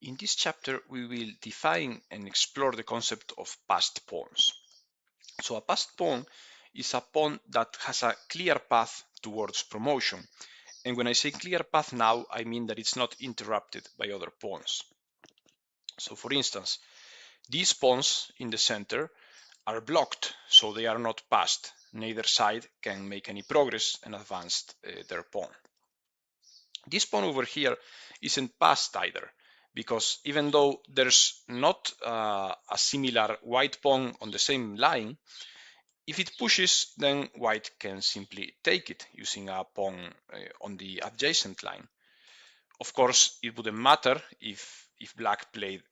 In this chapter, we will define and explore the concept of passed pawns. So a passed pawn is a pawn that has a clear path towards promotion. And when I say clear path now, I mean that it's not interrupted by other pawns. So for instance, these pawns in the center are blocked, so they are not passed. Neither side can make any progress and advance their pawn. This pawn over here isn't passed either, because even though there's not a similar white pawn on the same line, if it pushes, then white can simply take it using a pawn on the adjacent line. Of course, it wouldn't matter if black played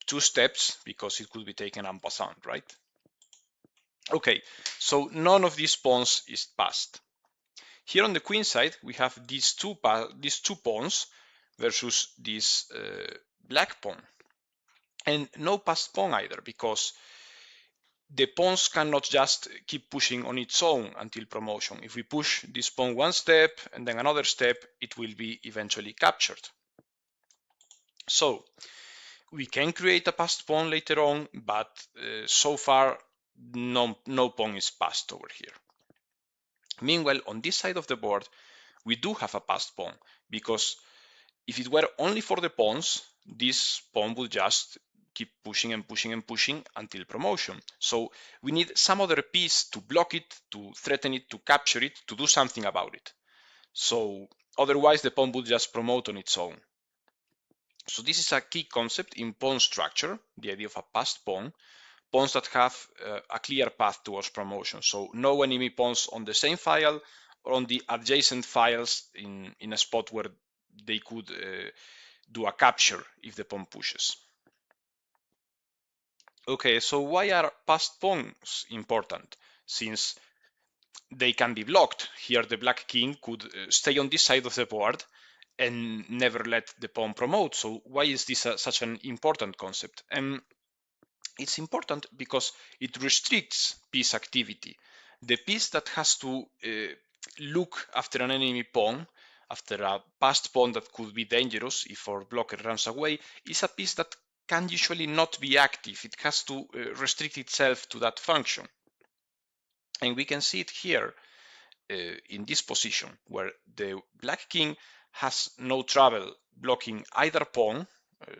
2 steps, because it could be taken en passant, right? Okay, so none of these pawns is passed. Here on the queen side, we have these two pawns versus this black pawn. And no passed pawn either, because the pawns cannot just keep pushing on its own until promotion. If we push this pawn one step and then another step, it will be eventually captured. So we can create a passed pawn later on, but so far no pawn is passed over here. Meanwhile, on this side of the board, we do have a passed pawn, because if it were only for the pawns, this pawn will just keep pushing and pushing and pushing until promotion. So we need some other piece to block it, to threaten it, to capture it, to do something about it. So otherwise the pawn will just promote on its own. So this is a key concept in pawn structure, the idea of a passed pawn. Pawns that have a clear path towards promotion. So no enemy pawns on the same file or on the adjacent files in a spot where they could do a capture if the pawn pushes. Okay, so why are passed pawns important? Since they can be blocked. Here the black king could stay on this side of the board and never let the pawn promote. So why is this such an important concept? And it's important because it restricts piece activity. The piece that has to look after an enemy pawn, after a passed pawn that could be dangerous if our blocker runs away, is a piece that can usually not be active. It has to restrict itself to that function. And we can see it here in this position, where the black king has no trouble blocking either pawn,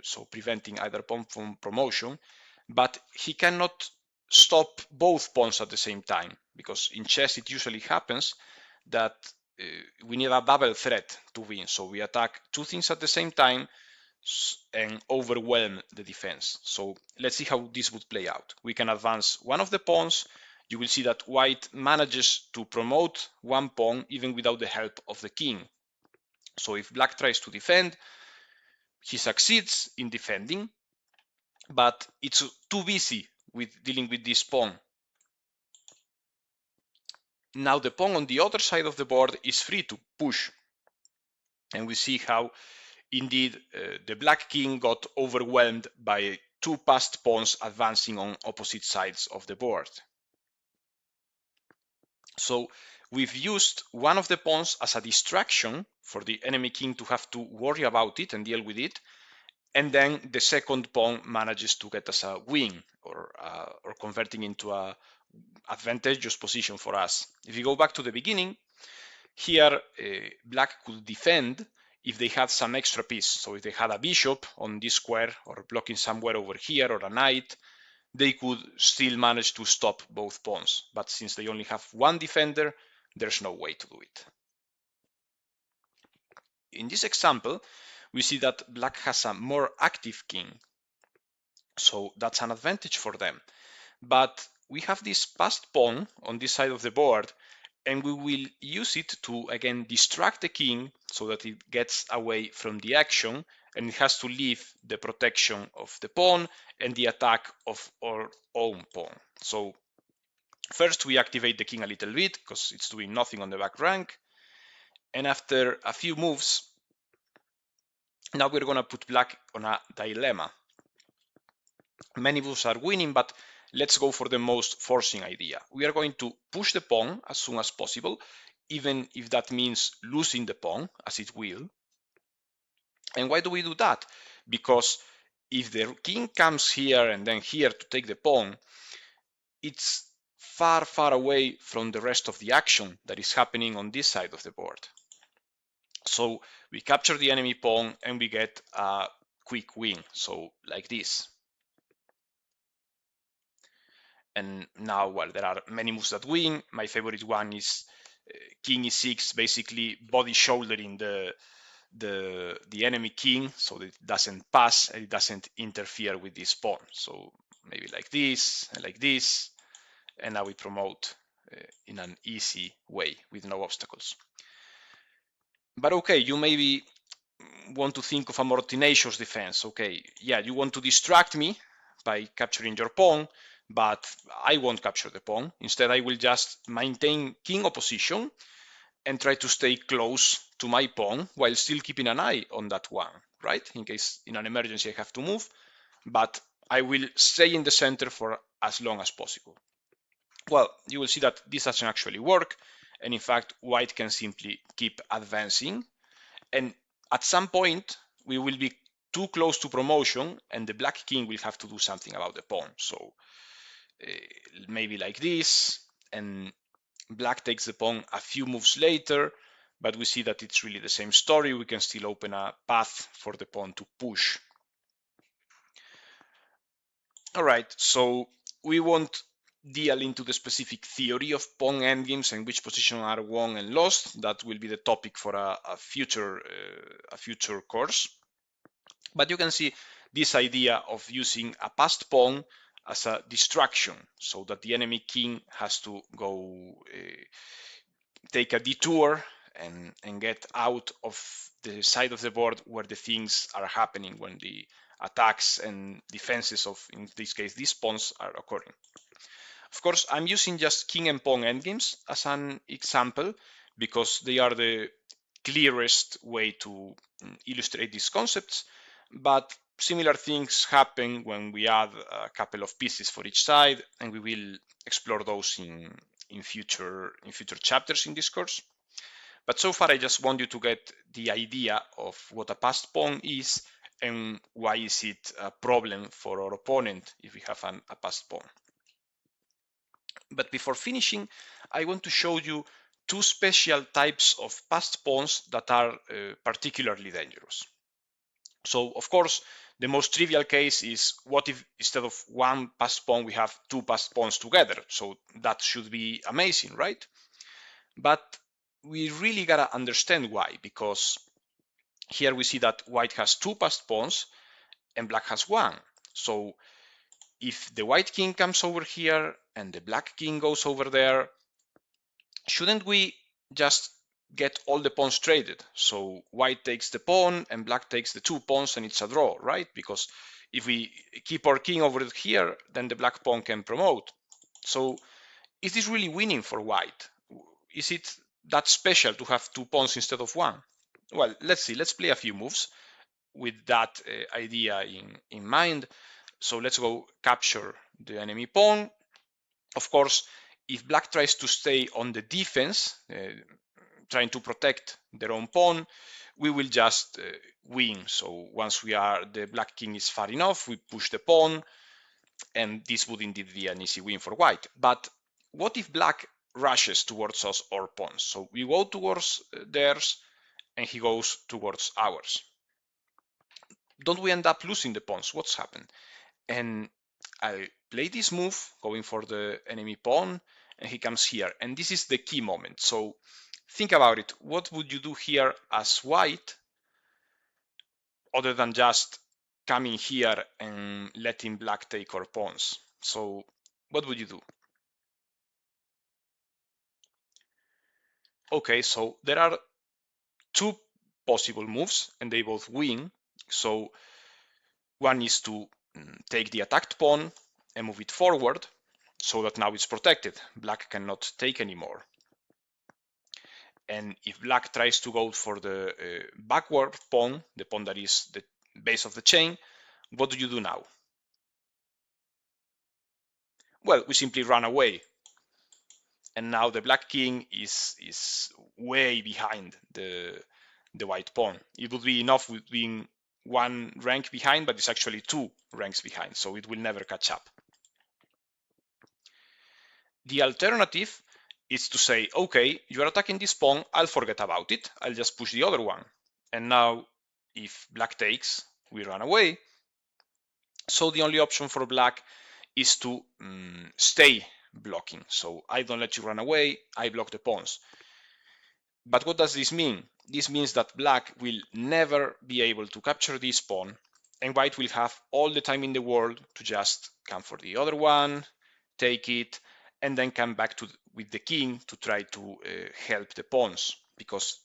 so preventing either pawn from promotion, but he cannot stop both pawns at the same time, because in chess it usually happens that we need a double threat to win. So we attack 2 things at the same time and overwhelm the defense. So let's see how this would play out. We can advance one of the pawns. You will see that white manages to promote one pawn even without the help of the king. So if black tries to defend, he succeeds in defending, but it's too busy with dealing with this pawn. Now the pawn on the other side of the board is free to push. And we see how indeed the black king got overwhelmed by 2 passed pawns advancing on opposite sides of the board. So we've used one of the pawns as a distraction for the enemy king to have to worry about it and deal with it. And then the second pawn manages to get us a win, or converting into a advantageous position for us. If you go back to the beginning, here black could defend if they had some extra piece. So if they had a bishop on this square or blocking somewhere over here, or a knight, they could still manage to stop both pawns. But since they only have one defender, there's no way to do it. In this example, we see that black has a more active king. So that's an advantage for them. But we have this passed pawn on this side of the board, and we will use it to again distract the king so that it gets away from the action and it has to leave the protection of the pawn and the attack of our own pawn. So first we activate the king a little bit because it's doing nothing on the back rank, and after a few moves, now we're going to put black on a dilemma. Many moves are winning, but let's go for the most forcing idea. We are going to push the pawn as soon as possible, even if that means losing the pawn, as it will. And why do we do that? because if the king comes here and then here to take the pawn, it's far, far away from the rest of the action that is happening on this side of the board. So we capture the enemy pawn and we get a quick win, so like this. And now, well, there are many moves that win. My favorite one is king e6, basically body shouldering the enemy king so that it doesn't pass and it doesn't interfere with this pawn. So maybe like this and like this, and now we promote in an easy way with no obstacles. But okay, you maybe want to think of a more tenacious defense. Okay, yeah, you want to distract me by capturing your pawn, but I won't capture the pawn. Instead, I will just maintain king opposition and try to stay close to my pawn while still keeping an eye on that one, right? In case in an emergency I have to move, but I will stay in the center for as long as possible. Well, you will see that this doesn't actually work, and in fact, white can simply keep advancing, and at some point we will be too close to promotion and the black king will have to do something about the pawn. So maybe like this, and black takes the pawn a few moves later, but we see that it's really the same story. We can still open a path for the pawn to push. All right, so we won't deal into the specific theory of pawn endgames and which positions are won and lost. That will be the topic for a future course. But you can see this idea of using a passed pawn as a distraction, so that the enemy king has to go take a detour and get out of the side of the board where the things are happening, when the attacks and defenses of, in this case, these pawns are occurring. Of course, I'm using just king and pawn endgames as an example because they are the clearest way to illustrate these concepts, but similar things happen when we add a couple of pieces for each side, and we will explore those in future chapters in this course. But so far, I just want you to get the idea of what a passed pawn is and why is it a problem for our opponent if we have a passed pawn. But before finishing, I want to show you two special types of passed pawns that are particularly dangerous. So, of course, the most trivial case is what if instead of one passed pawn we have two passed pawns together? So that should be amazing, right? But we really gotta understand why, because here we see that white has two passed pawns and black has one. So if the white king comes over here and the black king goes over there, shouldn't we just get all the pawns traded? So white takes the pawn and black takes the two pawns and it's a draw, right? Because if we keep our king over here, then the black pawn can promote. So is this really winning for white? Is it that special to have two pawns instead of one? Well, let's see. Let's play a few moves with that idea in mind. So let's go capture the enemy pawn. Of course, if black tries to stay on the defense, trying to protect their own pawn, we will just win. So once the black king is far enough, we push the pawn, and this would indeed be an easy win for white. But what if black rushes towards us or pawns? So we go towards theirs, and he goes towards ours. Don't we end up losing the pawns? What's happened? And I'll play this move, going for the enemy pawn, and he comes here. And this is the key moment. So think about it. What would you do here as white, other than just coming here and letting black take our pawns? So what would you do? Okay, so there are two possible moves, and they both win. So one is to take the attacked pawn and move it forward, so that now it's protected. Black cannot take anymore. And if black tries to go for the backward pawn, the pawn that is the base of the chain, what do you do now? Well, we simply run away. And now the black king is way behind the white pawn. It would be enough with being one rank behind, but it's actually 2 ranks behind, so it will never catch up. The alternative is to say, okay, you're attacking this pawn, I'll forget about it, I'll just push the other one. And now if black takes, we run away. So the only option for black is to stay blocking. So I don't let you run away, I block the pawns. But what does this mean? This means that black will never be able to capture this pawn, and white will have all the time in the world to just come for the other one, take it, and then come back with the king to try to help the pawns, because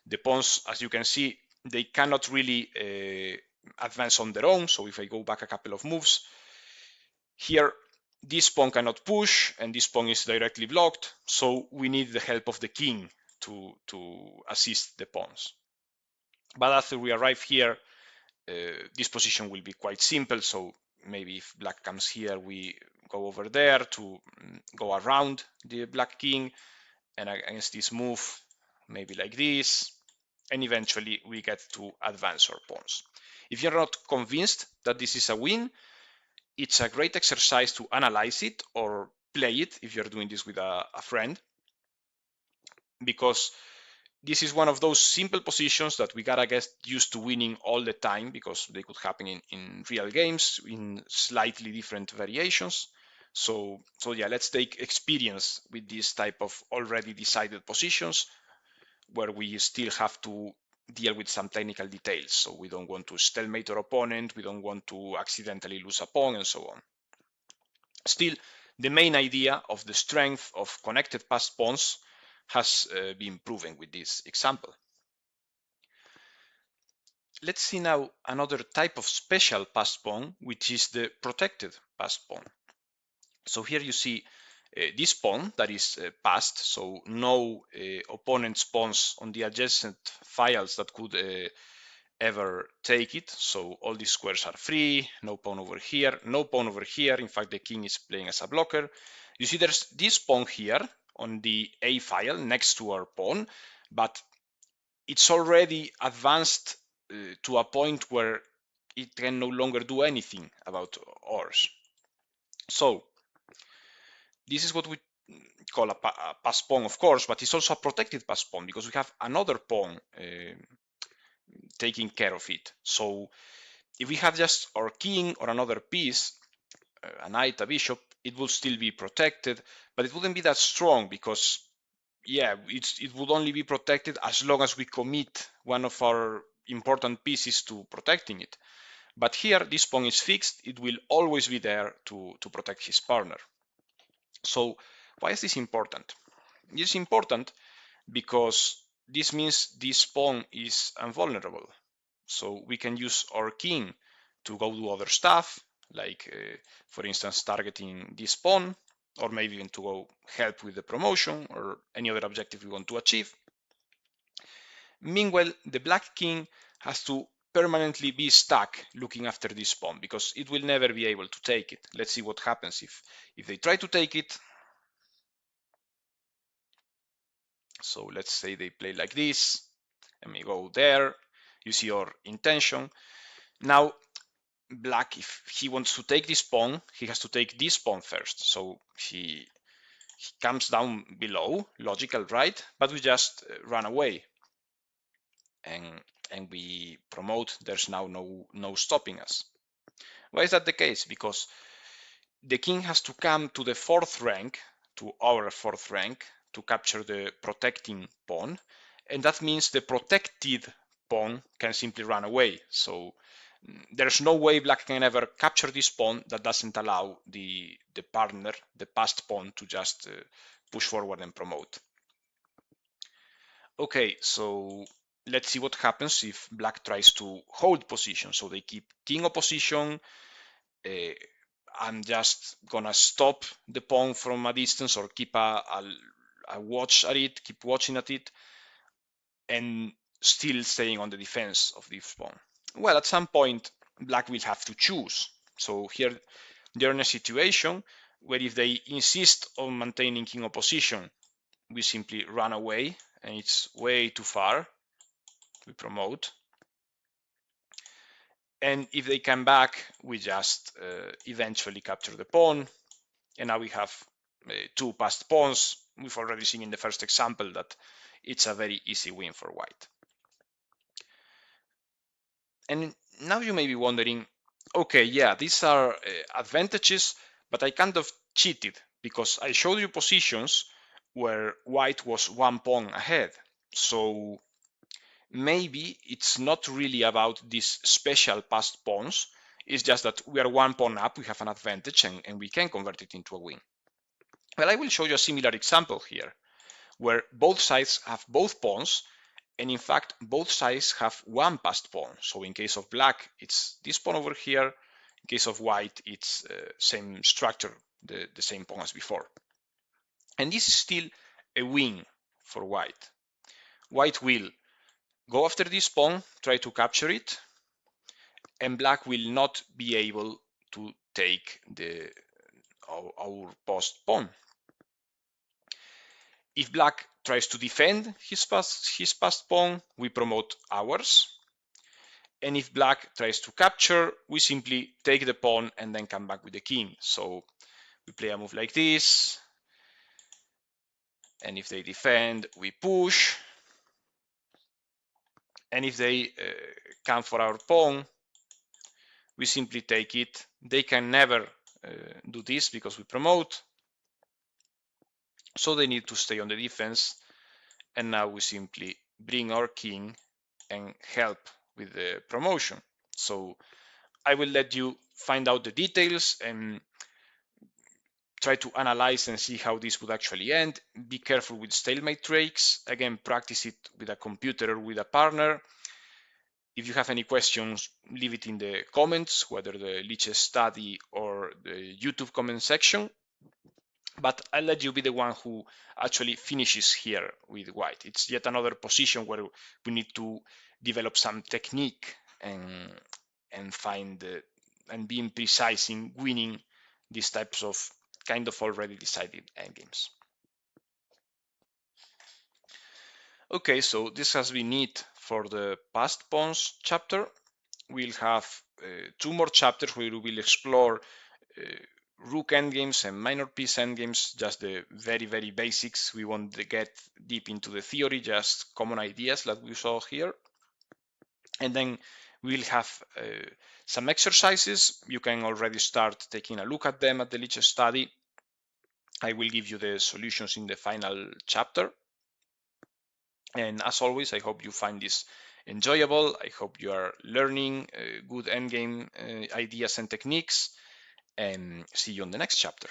the pawns, as you can see, they cannot really advance on their own. So if I go back a couple of moves, here this pawn cannot push and this pawn is directly blocked, so we need the help of the king to assist the pawns. But after we arrive here, this position will be quite simple. So maybe if black comes here, we go over there to go around the black king, and against this move, maybe like this, and eventually we get to advance our pawns. If you're not convinced that this is a win, it's a great exercise to analyze it or play it if you're doing this with a friend, because this is one of those simple positions that we gotta get used to winning all the time, because they could happen in real games in slightly different variations. So yeah, let's take experience with this type of already decided positions where we still have to deal with some technical details. So we don't want to stalemate our opponent, we don't want to accidentally lose a pawn, and so on. Still, the main idea of the strength of connected passed pawns has been proven with this example. Let's see now another type of special passed pawn, which is the protected passed pawn. So here you see this pawn that is passed, so no opponent's pawns on the adjacent files that could ever take it. So all these squares are free, no pawn over here, no pawn over here. In fact, the king is playing as a blocker. You see there's this pawn here on the A file next to our pawn, but it's already advanced to a point where it can no longer do anything about ours. So this is what we call a pass pawn, of course, but it's also a protected pass pawn because we have another pawn taking care of it. So if we have just our king or another piece, a knight, a bishop, it will still be protected, but it wouldn't be that strong because, yeah, it would only be protected as long as we commit one of our important pieces to protecting it. But here, this pawn is fixed. It will always be there to protect his partner. So why is this important? This is important because this means this pawn is invulnerable. So we can use our king to go do other stuff, like for instance targeting this pawn, or maybe even to go help with the promotion or any other objective we want to achieve. Meanwhile, the black king has to permanently be stuck looking after this pawn because it will never be able to take it. Let's see what happens if they try to take it. So let's say they play like this, and we go there. You see our intention. Now, black, if he wants to take this pawn, he has to take this pawn first. So he comes down below, logical, right? But we just run away, and we promote. There's now no stopping us. Why is that the case? Because the king has to come to the 4th rank, to our 4th rank, to capture the protecting pawn, and that means the protected pawn can simply run away. So there's no way black can ever capture this pawn that doesn't allow the partner, the passed pawn, to just push forward and promote. Okay, so let's see what happens if black tries to hold position. So they keep king opposition. I'm just gonna stop the pawn from a distance or keep a watch at it, keep watching at it, and still staying on the defense of this pawn. Well, at some point, black will have to choose. So here they're in a situation where if they insist on maintaining king opposition, we simply run away, and it's way too far. We promote. And if they come back, we just eventually capture the pawn. And now we have 2 passed pawns. We've already seen in the first example that it's a very easy win for white. And now you may be wondering, okay, yeah, these are advantages, but I kind of cheated because I showed you positions where white was 1 pawn ahead. So maybe it's not really about these special passed pawns. It's just that we are 1 pawn up, we have an advantage, and we can convert it into a win. Well, I will show you a similar example here, where both sides have both pawns, and in fact, both sides have 1 passed pawn. So in case of black, it's this pawn over here. In case of white, it's same structure, the same pawn as before. And this is still a win for white. White will go after this pawn, try to capture it, and black will not be able to take our passed pawn. If black tries to defend his passed pawn, we promote ours. And if black tries to capture, we simply take the pawn and then come back with the king. So we play a move like this. And if they defend, we push. And if they come for our pawn, we simply take it. They can never do this because we promote. So they need to stay on the defense. And now we simply bring our king and help with the promotion. So I will let you find out the details and try to analyze and see how this would actually end. Be careful with stalemate tricks. Again, practice it with a computer or with a partner. If you have any questions, leave it in the comments, whether the Lichess study or the YouTube comment section. But I'll let you be the one who actually finishes here with white. It's yet another position where we need to develop some technique and find and being precise in winning these types of kind of already decided endgames. Okay, so this has been it for the passed pawns chapter. We'll have 2 more chapters where we will explore rook endgames and minor piece endgames, just the very basics. We won't get deep into the theory, just common ideas that we saw here. And then we'll have some exercises. You can already start taking a look at them at the Lichess study. I will give you the solutions in the final chapter. And as always, I hope you find this enjoyable. I hope you are learning good endgame ideas and techniques, and see you on the next chapter.